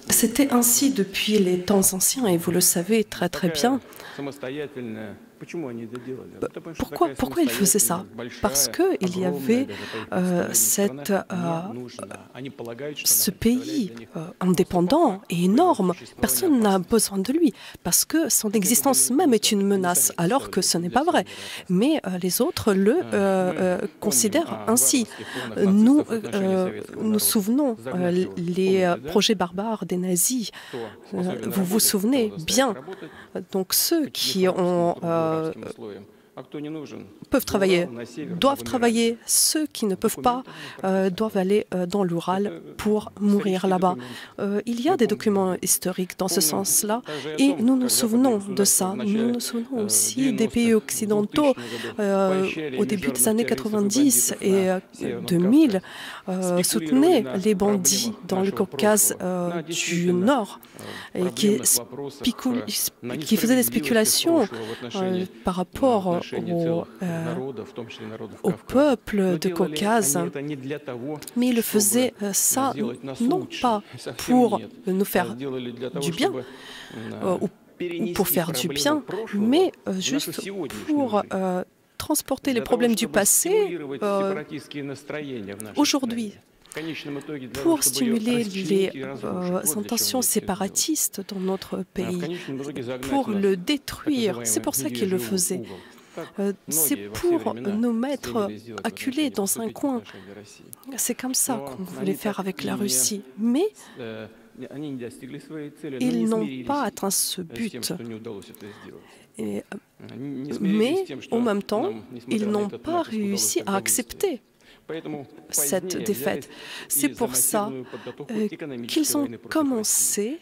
C'était ainsi depuis les temps anciens, et vous le savez très très bien. Pourquoi ils faisaient ça? Parce qu'il y avait ce pays indépendant et énorme. Personne n'a besoin de lui, parce que son existence même est une menace, alors que ce n'est pas vrai. Mais les autres le considèrent ainsi. Nous nous souvenons les projets barbares des nazis. Vous vous souvenez bien. Donc ceux qui peuvent travailler, doivent travailler. Ceux qui ne peuvent pas doivent aller dans l'Oural pour mourir là-bas. Il y a des documents historiques dans ce sens-là et nous nous souvenons de ça. Nous nous souvenons aussi des pays occidentaux au début des années 90 et 2000 soutenaient les bandits dans le Caucase du Nord et qui faisaient des spéculations par rapport au peuple de Caucase, mais ils faisaient ça non pas pour nous faire du bien ou pour faire du bien, mais juste pour transporter les problèmes du passé aujourd'hui, pour stimuler les intentions séparatistes dans notre pays, pour le détruire. C'est pour ça qu'ils le faisaient. C'est pour nous mettre acculés dans un coin. C'est comme ça qu'on voulait faire avec la Russie. Mais ils n'ont pas atteint ce but. Mais en même temps, ils n'ont pas réussi à accepter cette défaite. C'est pour ça qu'ils ont commencé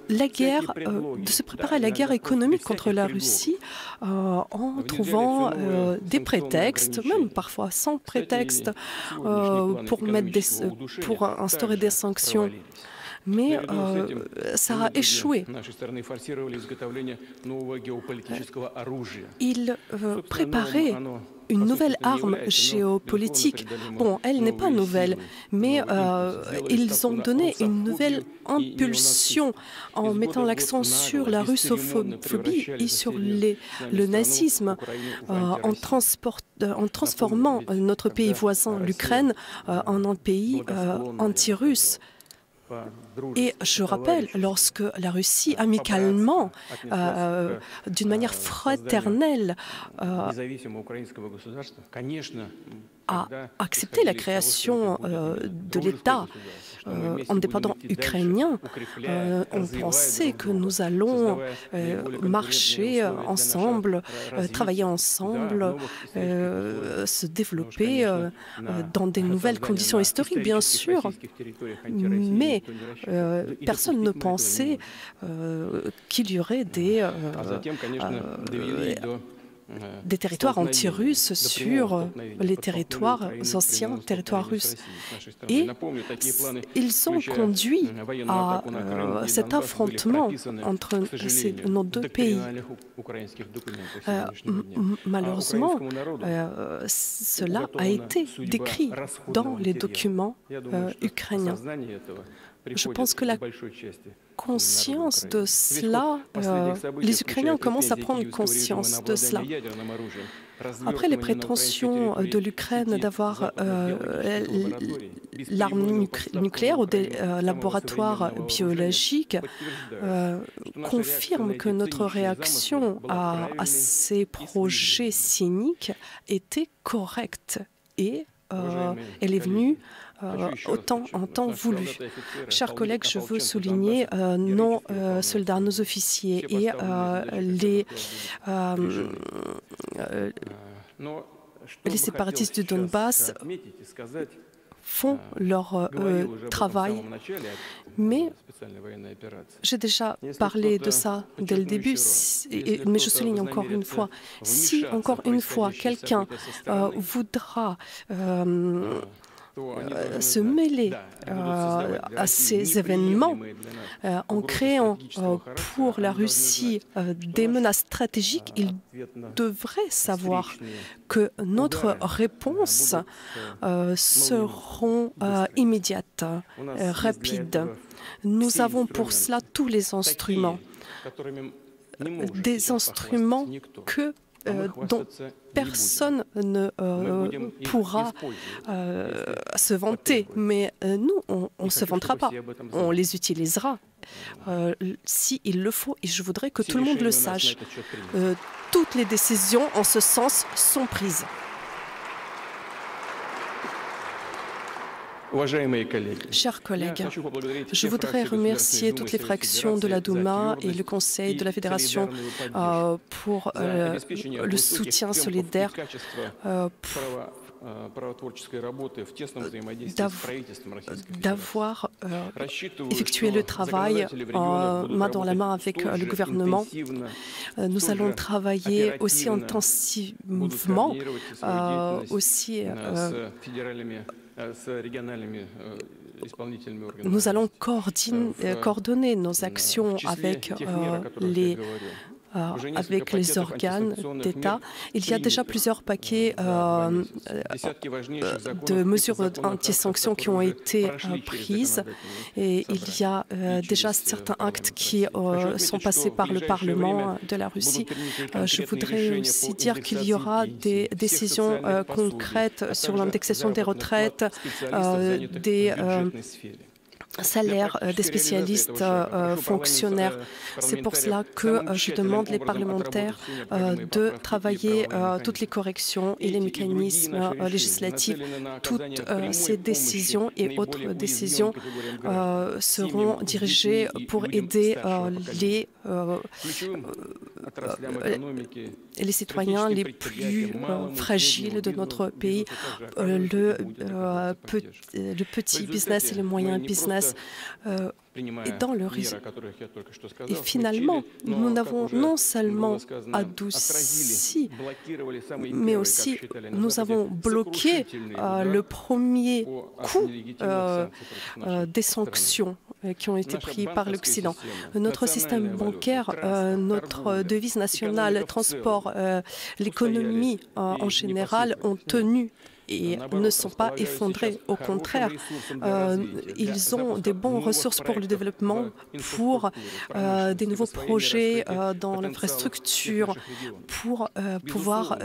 la guerre, de se préparer à la guerre économique contre la Russie en trouvant des prétextes, même parfois sans prétexte, pour instaurer des sanctions. Mais ça a échoué. Ils préparaient une nouvelle arme géopolitique. Bon, elle n'est pas nouvelle, mais ils ont donné une nouvelle impulsion en mettant l'accent sur la russophobie et sur le nazisme, en transformant notre pays voisin, l'Ukraine, en un pays anti-russe. Et je rappelle, lorsque la Russie, amicalement, d'une manière fraternelle, a accepté la création de l'État indépendant ukrainien, on pensait que nous allons marcher ensemble, travailler ensemble, se développer dans des nouvelles conditions historiques, bien sûr, mais personne ne pensait qu'il y aurait des territoires anti-russes sur les territoires anciens, territoires russes. Et ils ont conduit à cet affrontement entre nos deux pays. Malheureusement, cela a été décrit dans les documents ukrainiens. Je pense que la conscience de cela, les Ukrainiens commencent à prendre conscience de cela. Après les prétentions de l'Ukraine d'avoir l'arme nucléaire ou des laboratoires biologiques confirment que notre réaction à ces projets cyniques était correcte et elle est venue en temps voulu. Chers collègues, je veux souligner nos soldats, nos officiers et les séparatistes du Donbass font leur travail. Mais j'ai déjà parlé de ça dès le début, mais je souligne encore une fois, si encore une fois quelqu'un voudra se mêler à ces événements en créant pour la Russie des menaces stratégiques, ils devraient savoir que notre réponse seront immédiates, rapides. Nous avons pour cela tous les instruments, des instruments dont personne ne pourra se vanter. Mais nous, on ne se vantera pas. On les utilisera s'il le faut. Et je voudrais que tout le monde le sache. Toutes les décisions en ce sens sont prises. Chers collègues, je voudrais remercier toutes les fractions de la Douma et le Conseil de la Fédération pour le soutien solidaire d'avoir effectué le travail main dans la main avec le gouvernement. Nous allons travailler aussi intensivement, nous allons coordonner nos actions avec les organes d'État. Il y a déjà plusieurs paquets de mesures anti-sanctions qui ont été prises et il y a déjà certains actes qui sont passés par le Parlement de la Russie. Je voudrais aussi dire qu'il y aura des décisions concrètes sur l'indexation des retraites, des salaires des spécialistes fonctionnaires. C'est pour cela que je demande les parlementaires de travailler toutes les corrections et les mécanismes législatifs. Toutes ces décisions et autres décisions seront dirigées pour aider les citoyens les plus fragiles de notre pays, le petit business et le moyen business. Et dans le réseau. Et finalement, nous n'avons non seulement adouci, mais aussi nous avons bloqué le premier coup des sanctions qui ont été prises par l'Occident. Notre système bancaire, notre devise nationale, le transport, l'économie en général ont tenu et ne sont pas effondrés. Au contraire, ils ont des bonnes ressources pour le développement, pour des nouveaux projets dans l'infrastructure, pour pouvoir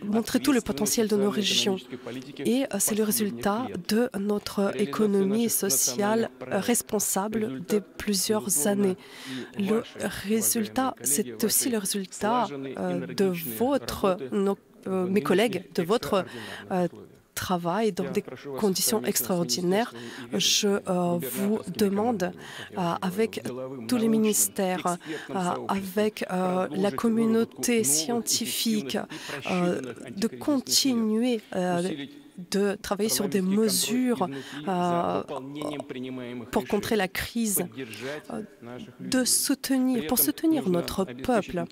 montrer tout le potentiel de nos régions. Et c'est le résultat de notre économie sociale responsable de plusieurs années. Le résultat, c'est aussi le résultat de mes collègues, de votre travail dans des conditions extraordinaires. Je vous demande, avec tous les ministères, avec la communauté scientifique, de continuer de travailler sur des mesures pour contrer la crise, pour soutenir notre peuple.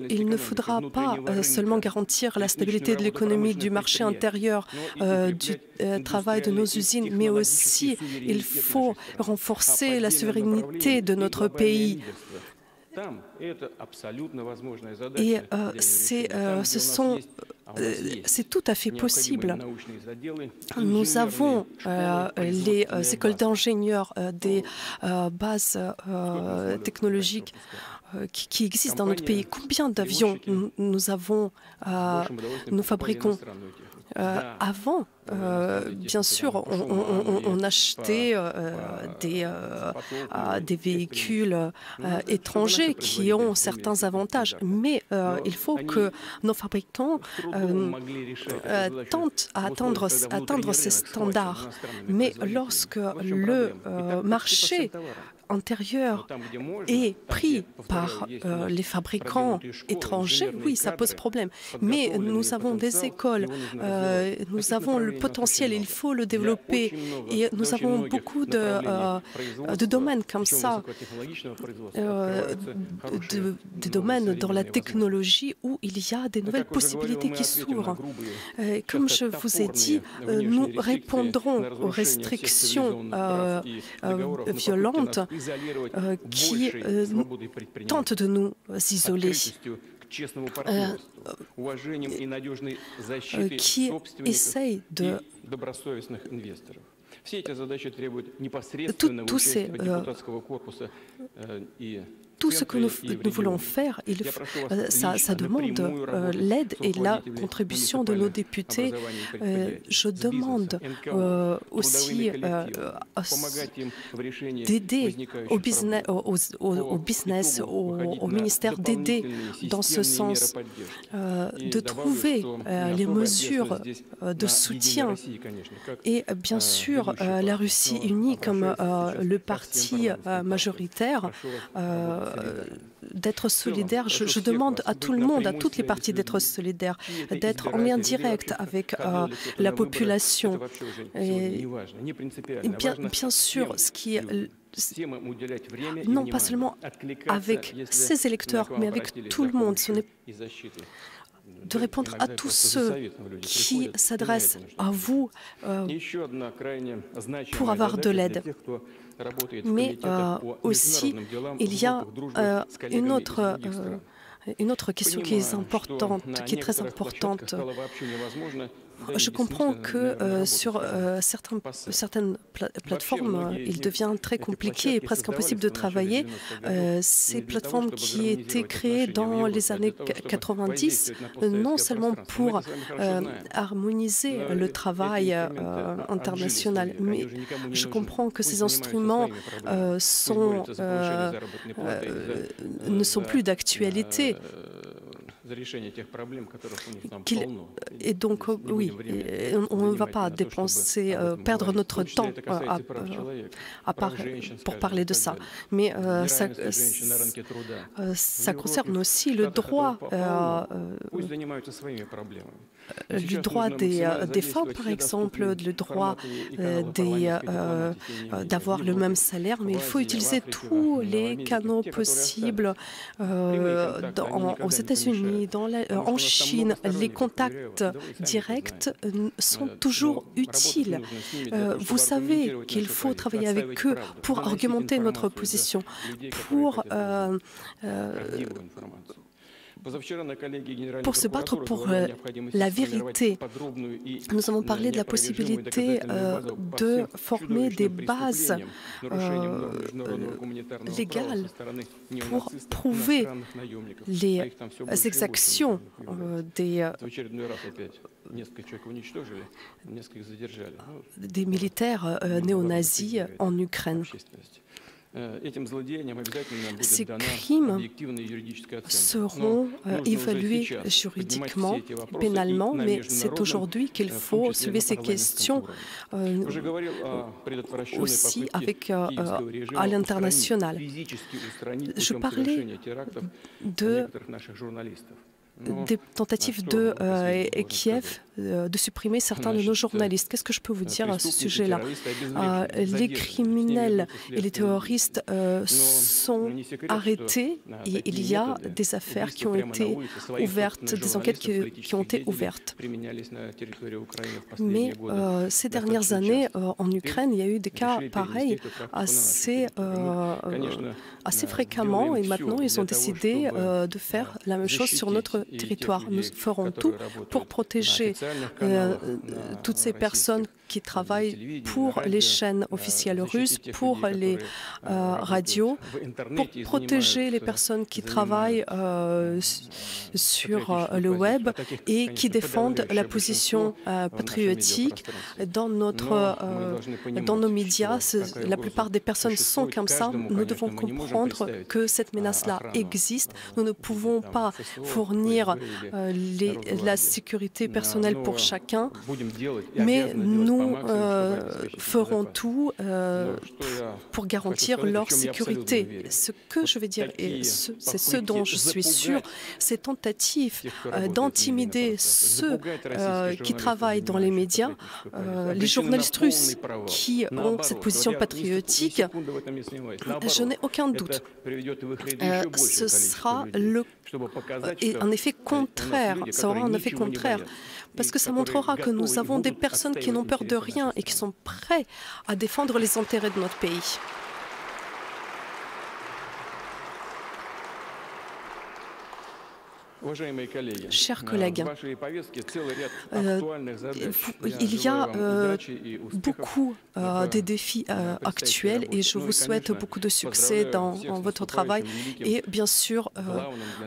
Il ne faudra pas seulement garantir la stabilité de l'économie, du marché intérieur, du travail de nos usines, mais aussi il faut renforcer la souveraineté de notre pays. Et c'est tout à fait possible. Nous avons les écoles d'ingénieurs, des bases technologiques qui existent dans notre pays. Combien d'avions nous fabriquons? Avant, bien sûr, on achetait des véhicules étrangers qui ont certains avantages, mais il faut que nos fabricants tentent à atteindre ces standards. Mais lorsque le marché intérieur est pris par les fabricants étrangers, oui, ça pose problème. Mais nous avons des écoles, nous avons le potentiel, il faut le développer. Et nous avons beaucoup de domaines comme ça, des domaines dans la technologie où il y a des nouvelles possibilités qui s'ouvrent. Comme je vous ai dit, nous répondrons aux restrictions violentes qui tentent de nous isoler, qui essayent de... Tout ce que nous voulons faire, ça demande l'aide et la contribution de nos députés. Je demande aussi d'aider au business, au ministère d'aider dans ce sens, de trouver les mesures de soutien. Et bien sûr, la Russie unie comme le parti majoritaire, d'être solidaire. Je demande à tout le monde, à toutes les parties d'être solidaires, d'être en lien direct avec la population. Et bien sûr, ce qui est non pas seulement avec ses électeurs, mais avec tout le monde. Ce n'est de répondre à tous ceux qui s'adressent à vous pour avoir de l'aide. Mais aussi, il y a une autre question qui est importante, qui est très importante. Je comprends que sur certaines plateformes, il devient très compliqué et presque impossible de travailler. Ces plateformes qui étaient créées dans les années 90, non seulement pour harmoniser le travail international, mais je comprends que ces instruments ne sont plus d'actualité. Et donc, oui, on ne va pas dépenser, perdre notre temps pour parler de ça. Mais ça concerne aussi le droit des femmes, par exemple, le droit d'avoir le même salaire. Mais il faut utiliser tous les canaux possibles aux États-Unis, en Chine. Les contacts directs sont toujours utiles. Vous savez qu'il faut travailler avec eux pour argumenter notre position, pour se battre pour la vérité. Nous avons parlé de la possibilité de former des bases légales pour prouver les exactions des militaires néo-nazis en Ukraine. Ces crimes seront évalués juridiquement, pénalement, mais c'est aujourd'hui qu'il faut soulever ces questions aussi à l'international. Je parlais des tentatives de Kiev de supprimer certains de nos journalistes. Qu'est-ce que je peux vous dire à ce sujet-là? Les criminels et les terroristes sont arrêtés et il y a des affaires qui ont été ouvertes, des enquêtes qui ont été ouvertes. Mais ces dernières années, en Ukraine, il y a eu des cas pareils assez fréquemment et maintenant ils ont décidé de faire la même chose sur notre territoire. Nous ferons tout pour protéger toutes ces personnes qui travaillent pour les chaînes officielles russes, pour les radios, pour protéger les personnes qui travaillent sur le web et qui défendent la position patriotique. Dans nos médias, la plupart des personnes sont comme ça. Nous devons comprendre que cette menace-là existe. Nous ne pouvons pas fournir la sécurité personnelle pour chacun, mais nous nous ferons tout pour garantir leur sécurité. Ce que je vais dire, et c'est ce dont je suis sûre, ces tentatives d'intimider ceux qui travaillent dans les médias, les journalistes russes qui ont cette position patriotique, je n'ai aucun doute. Ce sera un effet contraire, ça aura un effet contraire, parce que ça montrera que nous avons des personnes qui n'ont peur de rien et qui sont prêtes à défendre les intérêts de notre pays. Chers collègues, il y a beaucoup de défis actuels et je vous souhaite beaucoup de succès dans votre travail. Et bien sûr,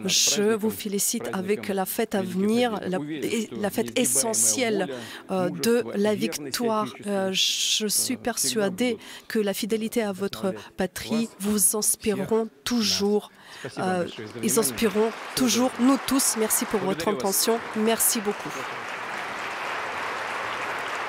je vous félicite avec la fête à venir, la fête essentielle de la victoire. Je suis persuadée que la fidélité à votre patrie vous inspireront toujours. Ils inspireront toujours nous tous. Merci pour votre attention. Merci beaucoup.